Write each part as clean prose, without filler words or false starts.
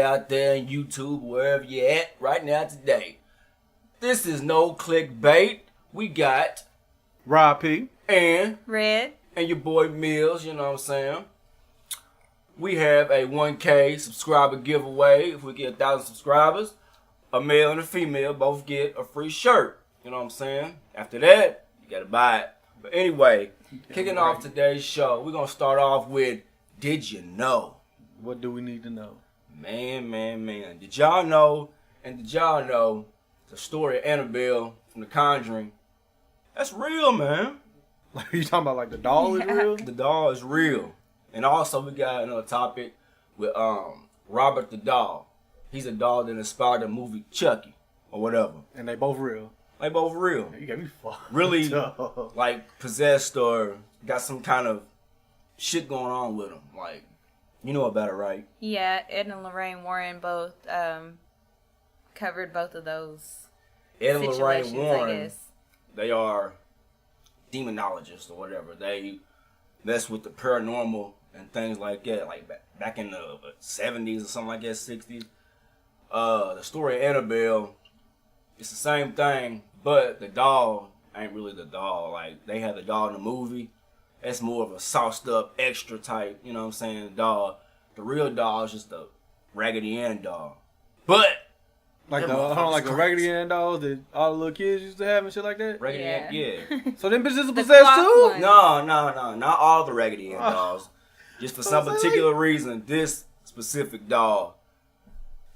out there on YouTube, wherever you're at right now today. This is no clickbait. We got Rob P. and Red. And your boy Mills, you know what I'm saying? We have a 1K subscriber giveaway. If we get 1,000 subscribers, a male and a female both get a free shirt. You know what I'm saying? After that, you gotta buy it. But anyway, kicking off today's show, we're gonna start off with Did You Know? What do we need to know? Man. Did y'all know the story of Annabel from The Conjuring? That's real, man. Like, you talking about like the doll is real? The doll is real. And also we got another topic with Robert the doll. He's a doll that inspired the movie Chucky or whatever. And they both real. They both real. You got me fucked. Really up. like possessed or got some kind of shit going on with them. Like, you know about it, right? Yeah, Ed and Lorraine Warren both covered both of those Ed and situations, Lorraine Warren, I guess. they are demonologists or whatever. They mess with the paranormal and things like that. Like back in the 70s or something like that, 60s. The story of Annabel, it's the same thing, but the doll ain't really the doll. Like, they had the doll in the movie. That's more of a sauced up, extra type, you know what I'm saying, doll. The real doll is just a Raggedy Ann doll. But like the Raggedy Ann dolls that all the little kids used to have and shit like that? Raggedy Ann, yeah. So them bitches are possessed too? One. No. Not all the Raggedy Ann dolls. Just for some particular reason, this specific doll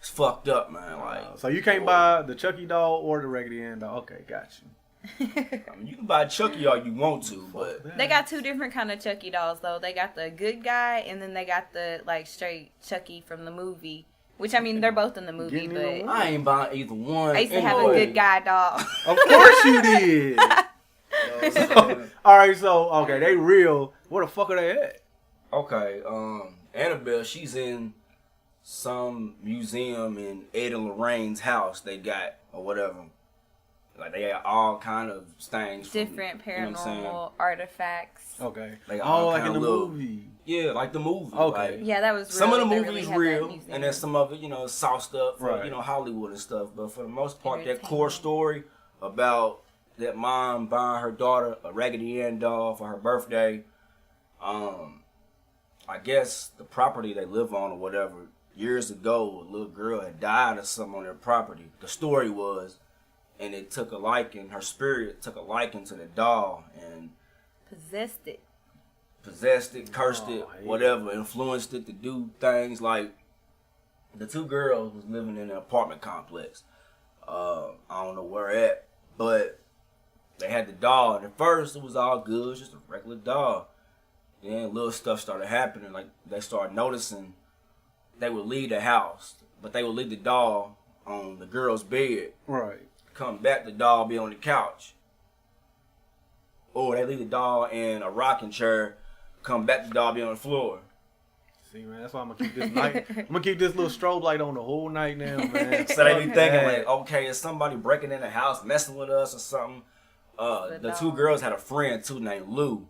is fucked up, man. Like, so you can't buy the Chucky doll or the Raggedy Ann doll. Okay, got you. I mean, you can buy Chucky all you want to, but They got two different kind of Chucky dolls though. They got the good guy and then they got the like straight Chucky from the movie. Which, I mean, they're both in the movie, but I ain't buying either one. I used to have a good guy doll. Of course you did. Alright, so okay, they real. Where the fuck are they at? Okay, Annabelle, she's in some museum in Ed and Lorraine's house they got, or whatever. Like, they got all kind of things. Different from, you know paranormal artifacts. Okay. Like, like in the movie. Yeah, like the movie. Okay. Like, Yeah, that was real. some of the They movies really had that real, museum. and then some of it, you know, sauced up for, Right. you know, Hollywood and stuff. But for the most part, that Entertainment. core story about that mom buying her daughter a Raggedy Ann doll for her birthday, I guess the property they live on or whatever, years ago, a little girl had died or something on their property. The story was, and it took a liking, her spirit took a liking to the doll and Possessed it. possessed it, cursed it, yeah. whatever, influenced it to do things. Like, the two girls was living in an apartment complex. I don't know where at, but they had the doll. And at first, it was all good. It was just a regular doll. Then little stuff started happening. Like, they started noticing they would leave the house, but they would leave the doll on the girl's bed. Right. Come back, the doll be on the couch. Or they leave the doll in a rocking chair. Come back, the doll be on the floor. See, man, that's why I'm gonna keep this light. I'm gonna keep this little strobe light on the whole night now, man. So they be thinking like, okay, is somebody breaking in the house, messing with us or something? The two girls had a friend too named Lou,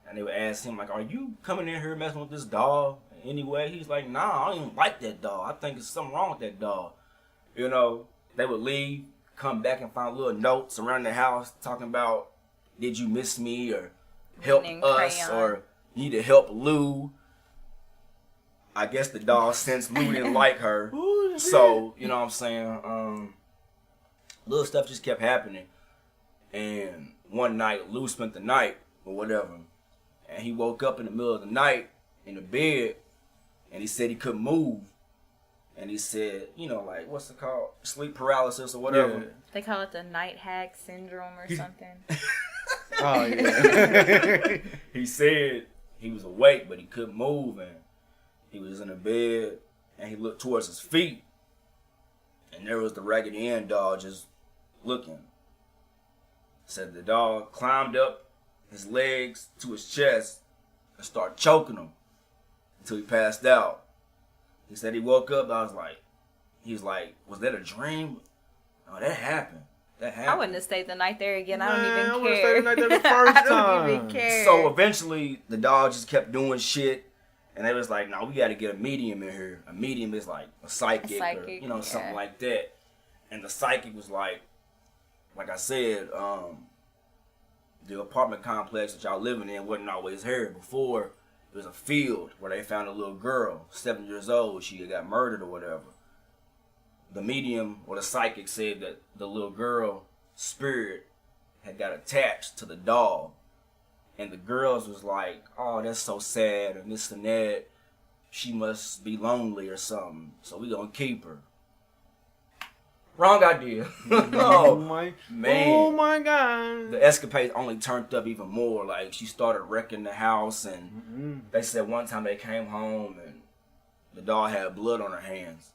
and they would ask him like, "Are you coming in here messing with this doll anyway?" He's like, "Nah, I don't even like that doll. I think there's something wrong with that doll." You know, they would leave, come back and find little notes around the house talking about, "Did you miss me?" or "Help us," crayon. or "Need to help Lou." I guess the doll, since Lou didn't like her, so, you know what I'm saying, little stuff just kept happening. And one night, Lou spent the night, or whatever, and he woke up in the middle of the night in the bed, and he said he couldn't move. And he said, you know, like, what's it called? Sleep paralysis or whatever. Yeah. They call it the night hag syndrome or something. Oh yeah. He said he was awake, but he couldn't move, and he was in the bed, and he looked towards his feet, and there was the Raggedy Ann doll just looking. Said the dog climbed up his legs to his chest and started choking him until he passed out. He said he woke up. He was like, was that a dream? Oh, that happened. I wouldn't have stayed the night there again. Man, I don't even I would've care. stayed the night there the first I don't even time. care. So eventually, the dog just kept doing shit, And they was like, no, we got to get a medium in here. A medium is like a psychic or, you know, something like that. And the psychic was like I said, the apartment complex that y'all living in wasn't always here. Before, it was a field where they found a little girl, 7 years old. She got murdered or whatever. The medium or the psychic said that the little girl spirit had got attached to the doll. And the girls was like, oh, that's so sad and this and that. She must be lonely or something. So we gonna keep her. Wrong idea. Oh my man. Oh my God. The escapades only turned up even more. Like she started wrecking the house and they said one time they came home and the doll had blood on her hands.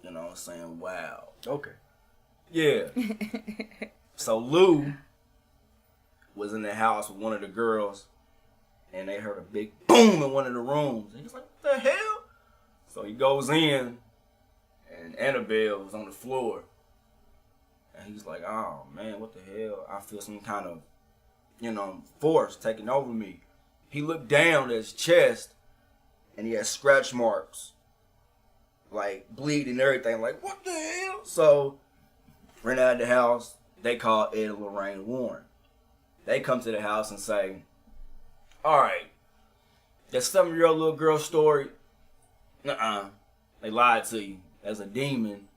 You know what I'm saying? Wow. Okay. Yeah. So Lou was in the house with one of the girls and they heard a big boom in one of the rooms. And he's like, what the hell? So he goes in and Annabel was on the floor. And he's like, oh man, what the hell? I feel some kind of, you know, force taking over me. He looked down at his chest and he had scratch marks. Like bleeding and everything. Like, what the hell? So, ran out of the house. They called Ed and Lorraine Warren. They come to the house and say, alright, that 7-year-old little girl story, they lied to you. There's a demon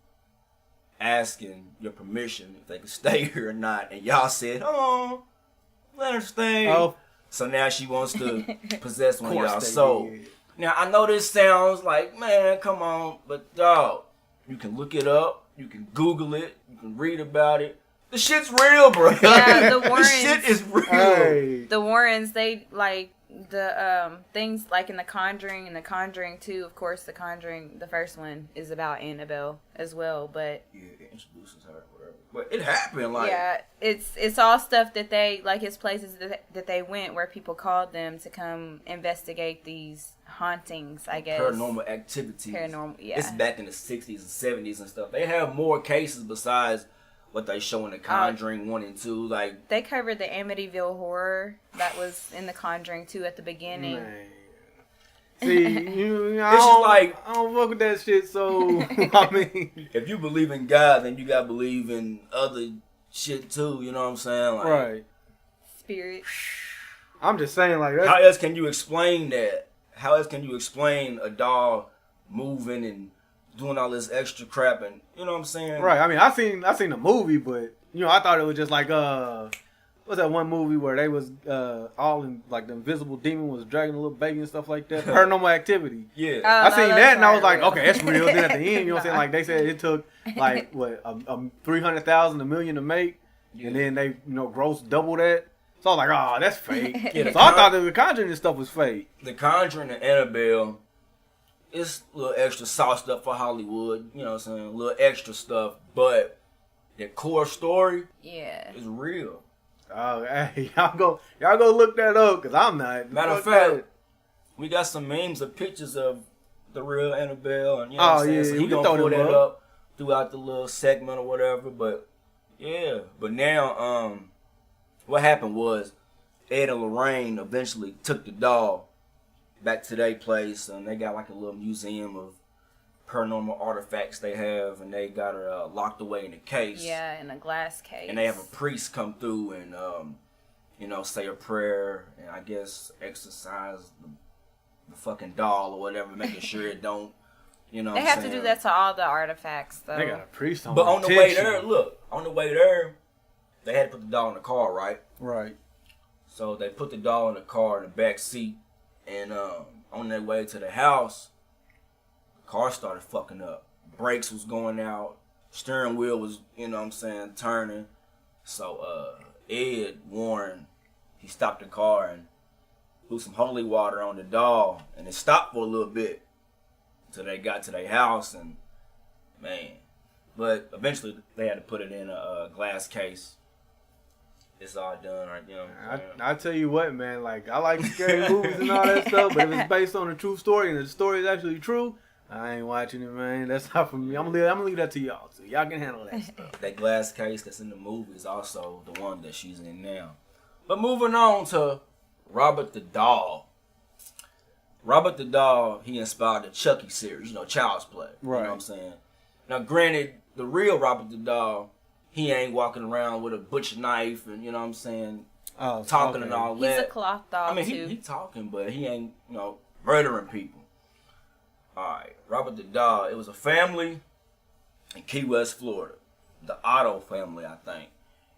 asking your permission if they can stay here or not. And y'all said, oh, let her stay. Oh. So now she wants to possess one of y'all's soul. Now, I know this sounds like, man, come on. But, dog, you can look it up. You can Google it. You can read about it. The shit's real, bro. Yeah, the Warrens. The shit is real. Hey. The Warrens, they, like, the things like in The Conjuring and The Conjuring 2, of course, The Conjuring, the first one, is about Annabelle as well, but... Yeah, it introduces her or whatever. But it happened, like... Yeah, it's all stuff that they, like, it's places that they went where people called them to come investigate these hauntings, I guess. Paranormal activities. Paranormal, yeah. It's back in the 60s and 70s and stuff. They have more cases besides what they show in The Conjuring 1 and 2. Like, they covered the Amityville horror that was in The Conjuring 2 at the beginning. Man. See, I don't fuck with that shit, so, I mean... If you believe in God, then you gotta believe in other shit too, you know what I'm saying? Like, right. Spirit. I'm just saying, like... That's... How else can you explain that? How else can you explain a doll moving and doing all this extra crap and, you know what I'm saying? Right, I mean, I seen the movie, but, you know, I thought it was just like, what's that one movie where they was all in, like, the invisible demon was dragging a little baby and stuff like that? Paranormal Activity. Yeah. I seen that and I was like, okay, that's real. Then at the end, you know what I'm saying? Like, they said it took, like, what, 300,000, $1 million to make, and then they, you know, gross double that. So I was like, oh, that's fake. Yeah, so I thought that the Conjuring stuff was fake. The Conjuring and Annabelle, it's a little extra sauced up for Hollywood, you know what I'm saying? A little extra stuff, but the core story is real. Oh, hey, y'all go look that up, because I'm not. Matter of fact, we got some memes of pictures of the real Annabelle, and you know what I'm saying? So we can gonna pull that up throughout the little segment or whatever, but yeah. But now, what happened was Ed and Lorraine eventually took the doll back to their place, and they got like a little museum of paranormal artifacts they have, and they got her locked away in a case. Yeah, in a glass case. And they have a priest come through and, you know, say a prayer, and I guess exorcise the fucking doll or whatever, making sure it don't, you know. They have to do that to all the artifacts, though. They got a priest on. But on the way there, look, on the way there, they had to put the doll in the car, right? Right. So they put the doll in the car in the back seat, and on their way to the house, the car started fucking up. Brakes was going out. Steering wheel was, you know what I'm saying, turning. So Ed Warren, he stopped the car and threw some holy water on the doll, and it stopped for a little bit until they got to their house, and man. But eventually they had to put it in a glass case. It's all done, right? You know. I tell you what, man. Like, I like scary movies and all that stuff, but if it's based on a true story and the story is actually true, I ain't watching it, man. That's not for me. I'm gonna leave that to y'all. So y'all can handle that stuff. That glass case that's in the movie is also the one that she's in now. But moving on to Robert the Doll. Robert the Doll, he inspired the Chucky series, Child's Play. Right. You know what I'm saying? Now, granted, the real Robert the Doll, he ain't walking around with a butcher knife and, you know what I'm saying, talking and all that. He's a cloth doll, I mean, too. he talking, but he ain't, murdering people. All right, Robert the Doll, it was a family in Key West, Florida. The Otto family, I think.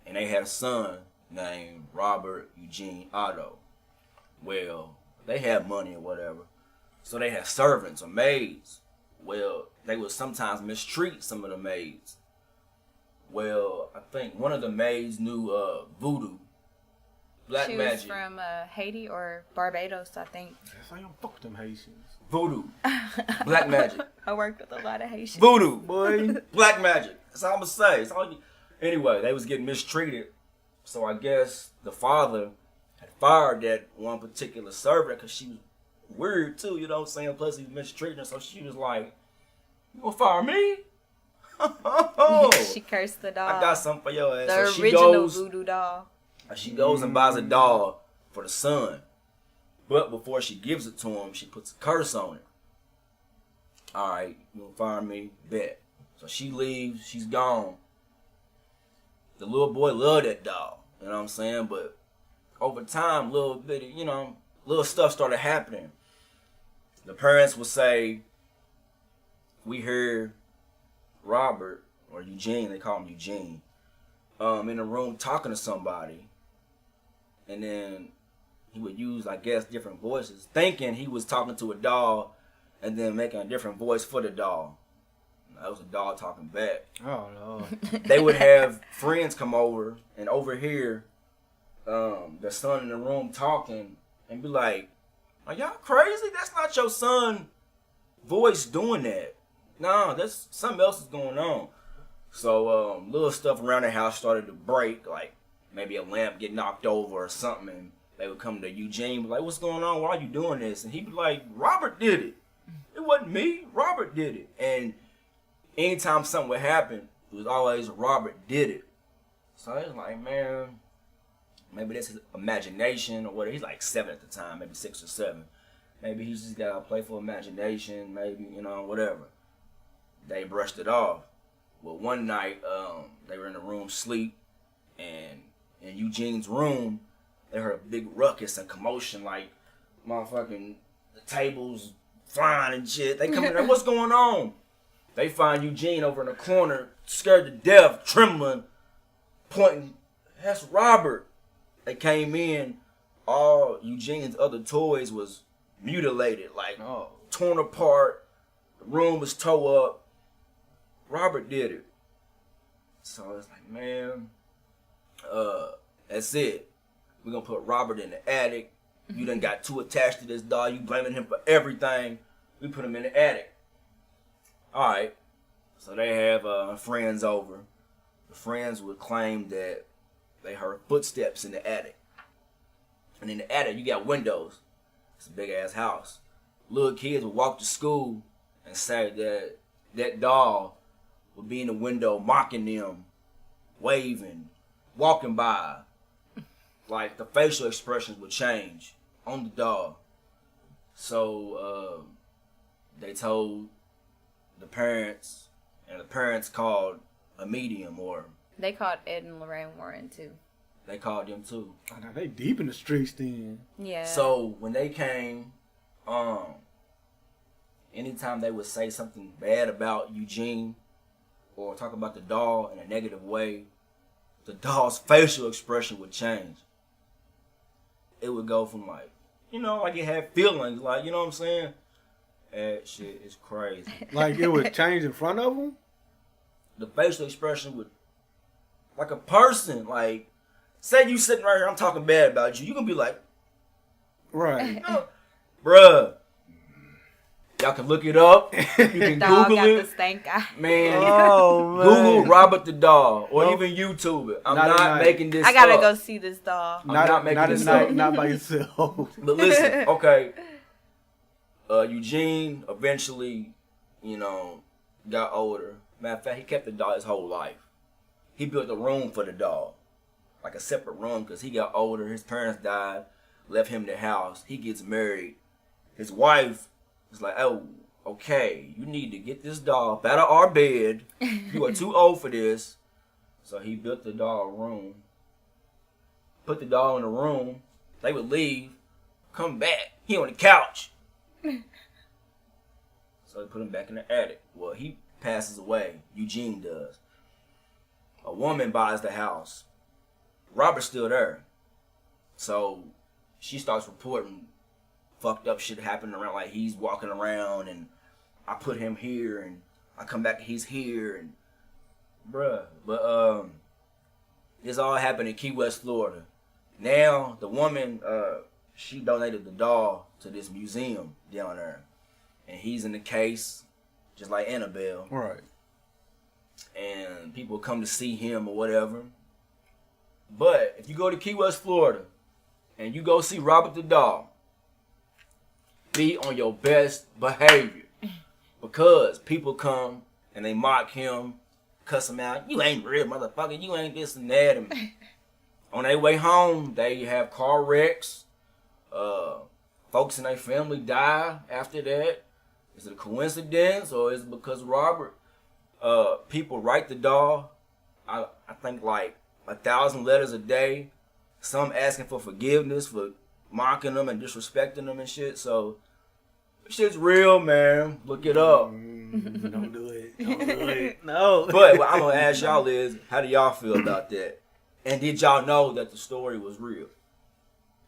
And they had a son named Robert Eugene Otto. Well, they had money or whatever. So they had servants or maids. Well, they would sometimes mistreat some of the maids. Well, I think one of the maids knew voodoo. Black she magic. was from Haiti or Barbados, I think. That's how you fuck them Haitians. Voodoo. Black magic. I worked with a lot of Haitians. Voodoo. Boy. Black magic. That's all I'm going to say. It's all Anyway, they was getting mistreated. So I guess the father had fired that one particular servant because she was weird too, you know what I'm saying? Plus he was mistreating her. So she was like, "You gonna fire me?" She cursed the doll. I got something for your ass. The So original voodoo doll. She goes and buys a doll for the son. But before she gives it to him, she puts a curse on it. Alright, you gonna fire me? Bet. So she leaves, she's gone. The little boy loved that doll. You know what I'm saying? But over time, little stuff started happening. The parents would say, "We heard Robert," or Eugene, they call him Eugene, in the room talking to somebody. And then he would use, I guess, different voices, thinking he was talking to a doll and then making a different voice for the doll. That was a doll talking back. Oh, Lord. They would have friends come over and overhear the son in the room talking and be like, "Are y'all crazy? That's not your son voice doing that. No, that's something else is going on." So little stuff around the house started to break, like maybe a lamp get knocked over or something, and they would come to Eugene, be like, "What's going on? Why are you doing this?" And he'd be like, "Robert did it. It wasn't me. Robert did it." And anytime something would happen, it was always Robert did it. So it's like, man, maybe that's his imagination or whatever. He's like 7 at the time, maybe 6 or 7. Maybe he's just got a playful imagination, maybe, whatever. They brushed it off. Well, one night, they were in the room sleep, and in Eugene's room, they heard a big ruckus and commotion, like motherfucking the tables flying and shit. They come in there, "What's going on?" They find Eugene over in the corner, scared to death, trembling, pointing, "That's Robert." They came in, all Eugene's other toys was mutilated, like torn apart. The room was tore up. Robert did it. So it's like, man, that's it. We're going to put Robert in the attic. You done got too attached to this doll. You blaming him for everything. We put him in the attic. All right. So they have friends over. The friends would claim that they heard footsteps in the attic. And in the attic, you got windows. It's a big-ass house. Little kids would walk to school and say that that doll would be in the window mocking them, waving, walking by. Like, the facial expressions would change on the doll. So, they told the parents, and the parents called a medium, or... They called Ed and Lorraine Warren, too. They called them, too. Oh, now they deep in the streets, then. Yeah. So, when they came, anytime they would say something bad about Eugene, or talk about the doll in a negative way, the doll's facial expression would change. It would go from like it had feelings, like, you know what I'm saying? That shit is crazy. Like it would change in front of them? The facial expression would, like a person, like, say you sitting right here, I'm talking bad about you, you gonna be like, right. Bruh. Y'all can look it up. You can dog Google got it. the stank eye. Man, Oh, man. Google Robert the Doll, or Nope. even YouTube it. I'm Not not tonight. making this I gotta up. go see this doll. not making not this tonight, up. not by yourself. But listen, okay. Eugene eventually, got older. Matter of fact, he kept the doll his whole life. He built a room for the doll, like a separate room, because he got older. His parents died, left him the house. He gets married, his wife was like, "Oh, okay, you need to get this doll up out of our bed. You are too old for this." So he built the doll a room, put the doll in the room. They would leave, come back. He on the couch. So they put him back in the attic. Well, he passes away. Eugene does. A woman buys the house. Robert's still there. So she starts reporting fucked up shit happening around. Like, he's walking around and I put him here and I come back and he's here and bruh. But this all happened in Key West, Florida. Now the woman, she donated the doll to this museum down there. And he's in the case, just like Annabel. Right. And people come to see him or whatever. But if you go to Key West, Florida, and you go see Robert the doll, be on your best behavior. Because people come and they mock him, cuss him out. You ain't real, motherfucker. You ain't this and that. And on their way home, they have car wrecks. Folks in their family die after that. Is it a coincidence or is it because Robert? People write the doll. I think like 1,000 letters a day. Some asking for forgiveness for mocking them and disrespecting them and shit. So shit's real, man. Look it up. Don't do it. Don't do it. No. But what I'm gonna ask y'all is, how do y'all feel about that? And did y'all know that the story was real?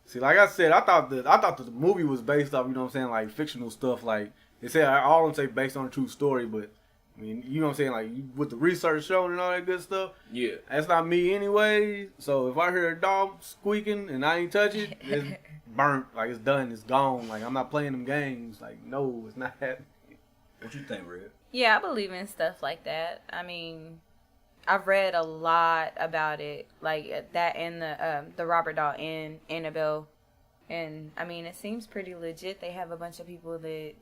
See, like I said, I thought the movie was based off, you know what I'm saying, like fictional stuff. Like they said, all of them say based on a true story, but I mean, you know what I'm saying, like with the research showing and all that good stuff. Yeah, that's not me anyway. So if I hear a dog squeaking and I ain't touch it, it's burnt. Like it's done. It's gone. Like I'm not playing them games. Like no, it's not happening. What you think, Red? Yeah, I believe in stuff like that. I mean, I've read a lot about it, like that and the Robert doll and Annabelle, and I mean it seems pretty legit. They have a bunch of people that,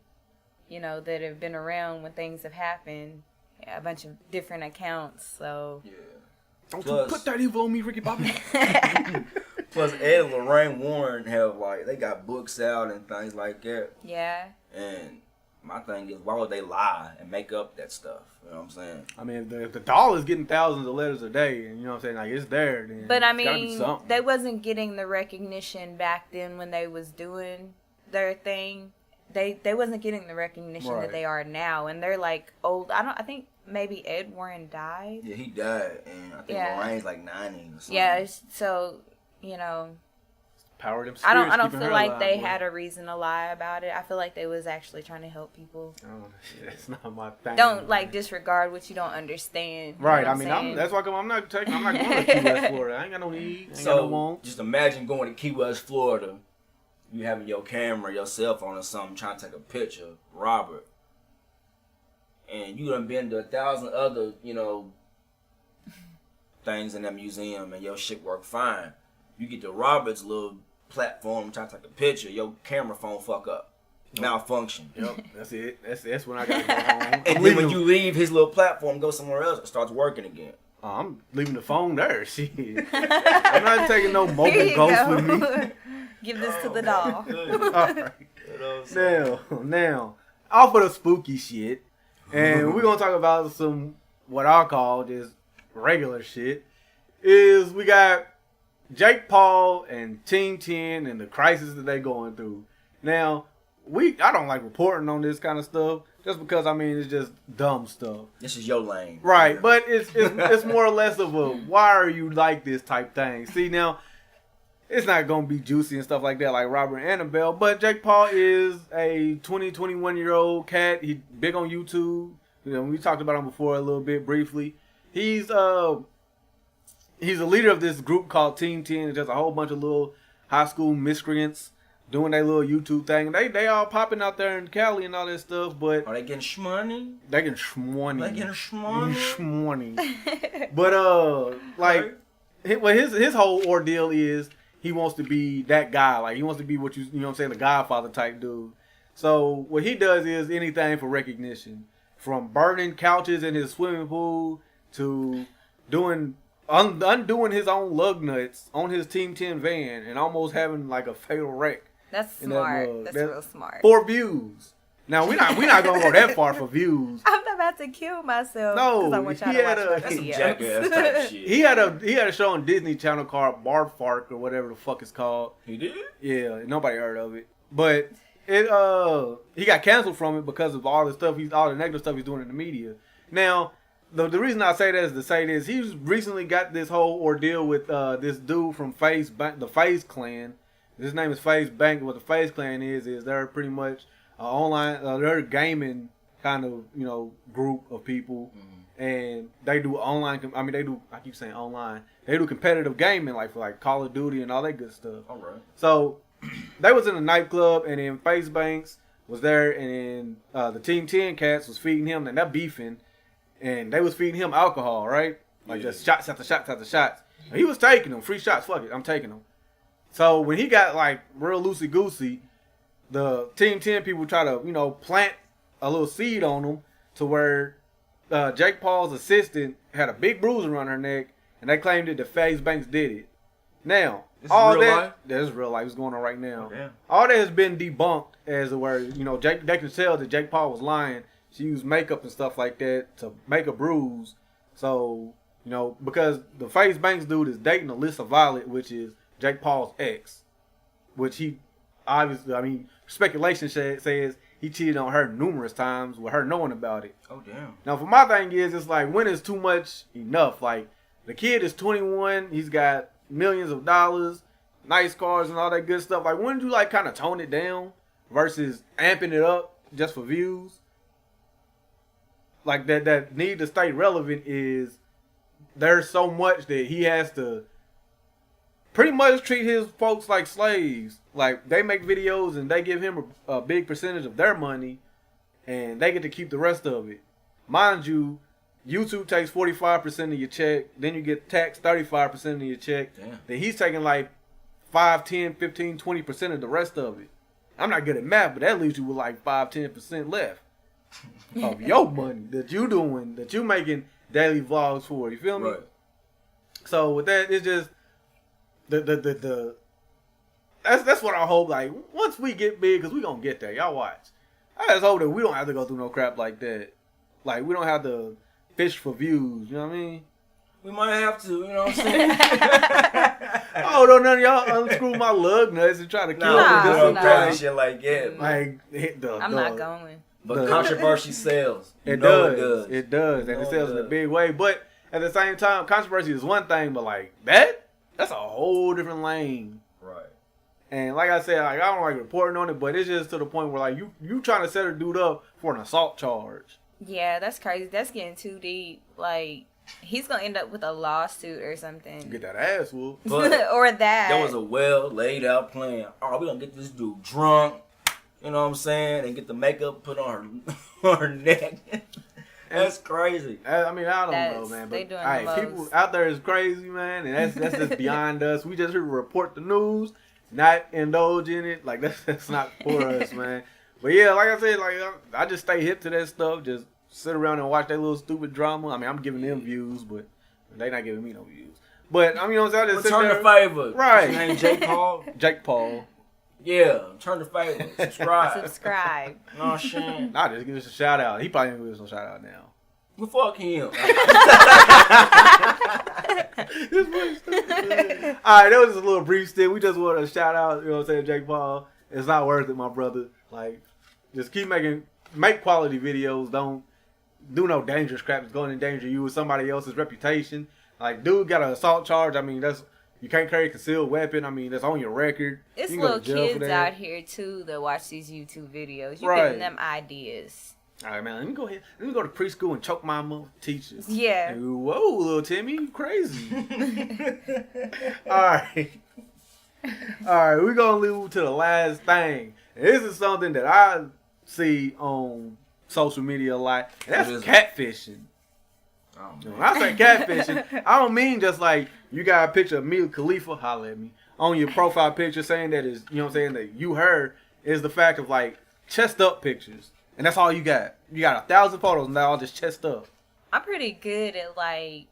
you know, that have been around when things have happened, a bunch of different accounts. So yeah, don't you put that evil on me, Ricky Bobby. Plus, Ed and Lorraine Warren have they got books out and things like that. Yeah. And my thing is, why would they lie and make up that stuff? You know what I'm saying? I mean, if the doll is getting thousands of letters a day, and you know what I'm saying, like it's there, then but I it's gotta be mean, something. they wasn't getting the recognition back then when they was doing their thing. They wasn't getting the recognition that they are now, and they're like old. I think maybe Ed Warren died. Yeah, he died, and I think Lorraine's like 90 or something. Yeah, so you know. Power them I don't keeping feel her like alive, they boy. had a reason to lie about it. I feel like they was actually trying to help people. Oh, that's not my thing. Don't disregard what you don't understand. You right. know I what mean, that's why I'm not going to Key West, Florida. I ain't got no need. Ain't got no want. Just imagine going to Key West, Florida. You having your camera, your cell phone or something, trying to take a picture of Robert. And you done been to 1,000 other, things in that museum and your shit work fine. You get to Robert's little platform, trying to take a picture, your camera phone fuck up. Malfunction. Yep, that's it. That's when I got to go home. And then when you leave his little platform, go somewhere else, it starts working again. I'm leaving the phone there. Shit. I'm not taking no mobile ghost with me. Give this to the doll. All right. Now, off of the spooky shit, and we're going to talk about some, what I call just regular shit, is we got Jake Paul and Team 10 and the crisis that they're going through. Now, I don't like reporting on this kind of stuff just because, I mean, it's just dumb stuff. This is your lane. Right, but it's more or less of a why are you like this type thing. See, now, it's not going to be juicy and stuff like that like Robert and Annabelle, but Jake Paul is a 21-year-old cat. He's big on YouTube. We talked about him before a little bit briefly. He's a leader of this group called Team 10. It's just a whole bunch of little high school miscreants doing their little YouTube thing. they all popping out there in Cali and all that stuff, but... Are they getting shmoney? They getting shmoney. They getting shmoney? But, his whole ordeal is he wants to be that guy. Like, he wants to be what you know what I'm saying, the Godfather type dude. So, what he does is anything for recognition. From burning couches in his swimming pool to doing... undoing his own lug nuts on his Team 10 van and almost having like a fatal wreck That's in that smart. mug. That's real smart. 4 views. Now we not gonna go that far for views. I'm about to kill myself. No, I want y'all he to had watch a- my That's some videos. jackass type shit. He had a show on Disney Channel called Barfark or whatever the fuck it's called. He did? Yeah, nobody heard of it. But it he got canceled from it because of all the negative stuff he's doing in the media. Now, the reason I say that is to say this: he's recently got this whole ordeal with this dude from the FaZe Clan. His name is FaZe Bank. What the FaZe Clan is they're pretty much online, they're a gaming kind of group of people, and they do online. I mean, I keep saying online. They do competitive gaming, like for like Call of Duty and all that good stuff. All right. So they was in a nightclub, and then FaZe Banks was there, and then the Team 10 cats was feeding him, and they're beefing, and they was feeding him alcohol, right? Like just shots after shots after shots. And he was taking them, free shots. Fuck it, I'm taking them. So when he got like real loosey goosey, the Team 10 people try to plant a little seed on him to where Jake Paul's assistant had a big bruise around her neck, and they claimed that the FaZe Banks did it. Now, This all is real that life? that is real life. What's going on right now? Oh, damn. All that has been debunked as where they can tell that Jake Paul was lying. She used makeup and stuff like that to make a bruise. So because the FaZe Banks dude is dating Alyssa Violet, which is Jake Paul's ex, which he obviously, I mean, speculation says he cheated on her numerous times with her knowing about it. Oh, damn. Now, for my thing is, it's like, when is too much enough? Like, the kid is 21, he's got millions of dollars, nice cars and all that good stuff. Like, wouldn't you like kind of tone it down versus amping it up just for views? Like, that need to stay relevant is there's so much that he has to pretty much treat his folks like slaves. Like, they make videos and they give him a big percentage of their money, and they get to keep the rest of it. Mind you, YouTube takes 45% of your check, then you get taxed 35% of your check. Damn. Then he's taking like 5, 10, 15, 20% of the rest of it. I'm not good at math, but that leaves you with like 5, 10% left of your money that you doing, that you making daily vlogs for. You feel me? Right. So with that, it's just the that's what I hope. Like, once we get big, because we gonna get there. Y'all watch. I just hope that we don't have to go through no crap like that. Like, we don't have to fish for views. You know what I mean? We might have to, you know what I'm saying? Oh, don't none of y'all unscrew my lug nuts and try to kill me. Nah, This no, is nah. crazy shit like that. like I'm not going. But controversy sells. You It know does. It does. You And know it it sells in a does. big way. But at the same time, controversy is one thing, but like that's a whole different lane. Right. And like I said, like, I don't like reporting on it, but it's just to the point where like you trying to set a dude up for an assault charge. Yeah, that's crazy. That's getting too deep. Like, he's gonna end up with a lawsuit or something. Get that ass whooped. But or that. there was a well laid out plan. Oh, we gonna get this dude drunk. You know what I'm saying? And get the makeup put on her, on her neck. That's crazy. I mean, I don't know, That's- man. they But doing hey, the people most. out there is crazy, man, and that's just beyond us. We just here to report the news, not indulge in it. Like, that's not for us, man. But yeah, like I said, like I just stay hip to that stuff. Just sit around and watch that little stupid drama. I mean, I'm giving them views, but they not giving me no views. But I mean, I just sit Return there. the favor. Right. His name Jake Paul. Jake Paul. Yeah, turn the favor. Subscribe. Subscribe. No, I'm saying. Nah, just give us a shout out. He probably gonna give us a shout out now. Well, fuck him. This boy's stupid. All right, that was just a little brief stint. We just want to shout out, you know what I'm saying, Jake Paul. It's not worth it, my brother. Like, just make quality videos. Don't do no dangerous crap that's going to endanger you or somebody else's reputation. Like, dude got an assault charge. I mean, you can't carry a concealed weapon. I mean, that's on your record. It's You can go little to jail for kids that. out here too that watch these YouTube videos. You Right. giving them ideas. All right, man. Let me go ahead. Let me go to preschool and choke my mother teachers. Yeah. Whoa, little Timmy, you crazy. All right. All right, we're going to move to the last thing. And this is something that I see on social media a lot, and that's What is it? catfishing. Oh, When man. I say catfishing, I don't mean just like you got a picture of Mia Khalifa, holla at me, on your profile picture saying that is, you know what I'm saying, that you her, is the fact of like chest up pictures. And that's all you got. You got 1,000 photos and they're all just chest up. I'm pretty good at like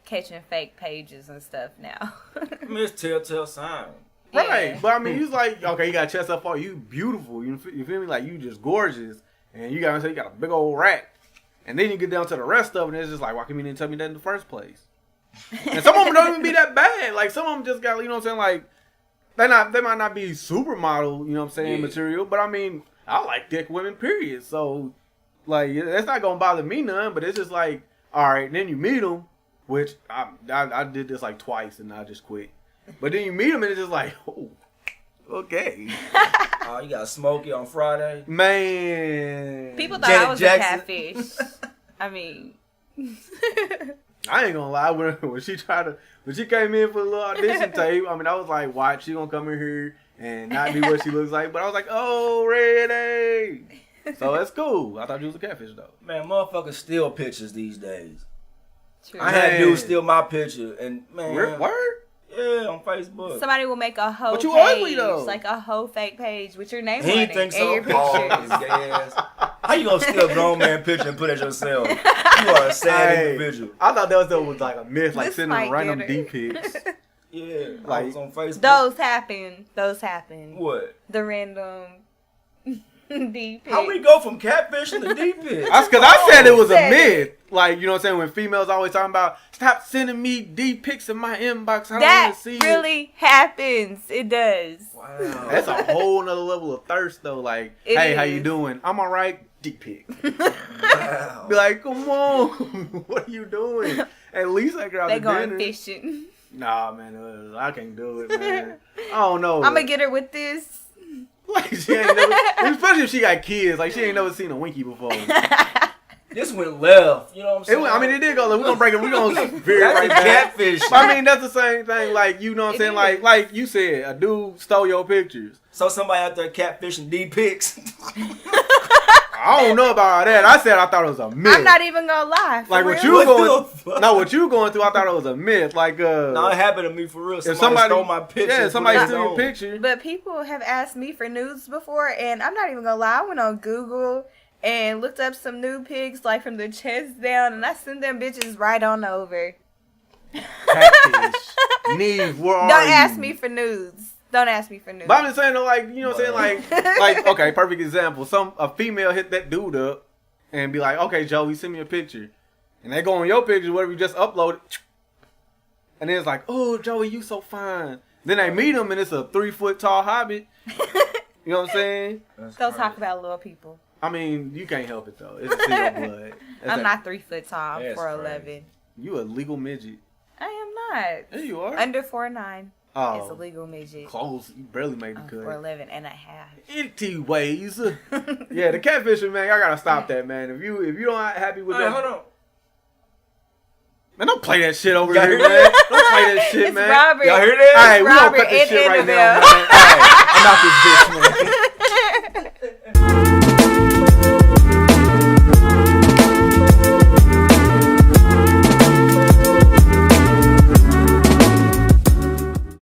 catching fake pages and stuff now. I mean, it's telltale sign. Right, Yeah. but I mean, he's like, okay, you got chest up, you beautiful, you feel me? Like you just gorgeous, and you got a big old rack, and then you get down to the rest of it, and it's just like, why couldn't you tell me that in the first place? And some of them don't even be that bad. Like some of them just got, you know what I'm saying? Like they might not be supermodel, you know what I'm saying, material, but I mean, I like thick women, period. So like that's not gonna bother me none. But it's just like, all right, then you meet them, which I did this like twice, and I just quit. But then you meet them and it's just like, oh, okay. You got Smokey on Friday. Man. People thought Janet I was Jackson. a catfish. I mean. I ain't gonna lie, when she came in for a little audition tape, I mean, I was like, watch, she gonna come in here and not be what she looks like. But I was like, oh, ready. So that's cool. I thought you was a catfish, though. Man, motherfuckers steal pictures these days. True. I had dudes steal my picture, and man. Word? Yeah, on Facebook. Somebody will make a hoe But you page, ugly, though. like a hoe fake page with your name He on didn't it think and so. your Oh, pictures. his gay ass. How you gonna steal a grown man picture and put it yourself? You are a sad Hey, individual. I thought that was like a myth, like This sending might random get D her. pics. Yeah, Like, I was on Facebook. Those happen. What? The random D pic. How we go from catfishing to D pics? That's because I said it was a Said myth. Like, you know what I'm saying? When females always talking about, stop sending me D pics in my inbox. I don't That want to see it. really happens. It does. Wow. That's a whole nother level of thirst, though. Like, It hey, how is. you doing? I'm all right. D pic. Wow. Be like, come on. What are you doing? At least I got They the going dinner. fishing. Nah, man. I can't do it, man. I don't know. I'm gonna get her with this. Like, she ain't never, especially if she got kids. Like, she ain't never seen a Winky before. This went left. You know what I'm saying? I mean, it did go. Like, we're gonna break it. We're gonna veer That's right a back. catfish. I mean, that's the same thing. Like, you know what I'm It saying? is. Like you said, a dude stole your pictures. So somebody out there catfishing D pics. I don't know about all that. I said I thought it was a myth. I'm not even gonna lie. For like real. what you What the going. fuck? No, what you going through? I thought it was a myth. Like No, it happened to me for real. if Somebody stole my picture. yeah, and somebody put it steal your on. picture. But people have asked me for nudes before, and I'm not even gonna lie. I went on Google and looked up some nude pics, like from the chest down, and I sent them bitches right on over. Catfish. Neve, where are Don't you? ask me for nudes. Don't ask me for nudes. But I'm just saying, though, like, you know what I'm saying? Like, okay, perfect example. A female hit that dude up and be like, okay, Joey, send me a picture. And they go on your picture, whatever you just uploaded. And then it's like, oh, Joey, you so fine. Then they meet him and it's a 3-foot tall hobbit. You know what I'm saying? Don't talk about little people. I mean, you can't help it, though. It's in your blood. That's I'm not 3 foot tall. I'm That's 4'11". You a legal midget. I am not. There you are. Under 4'9". Oh, It's a legal midget. close. You barely made the I'm cut. 4'11" and a half. Anyways. Yeah, the catfishing, man, I gotta stop that, man. If you not happy with Hey, that. hold on. Man, don't play that shit over Y'all here, hear man. that? Don't play that shit, It's man. Robert. Y'all hear that? Hey, we gonna Robert cut this and shit right Annabel. now, man. Hey, I'm out this bitch, man.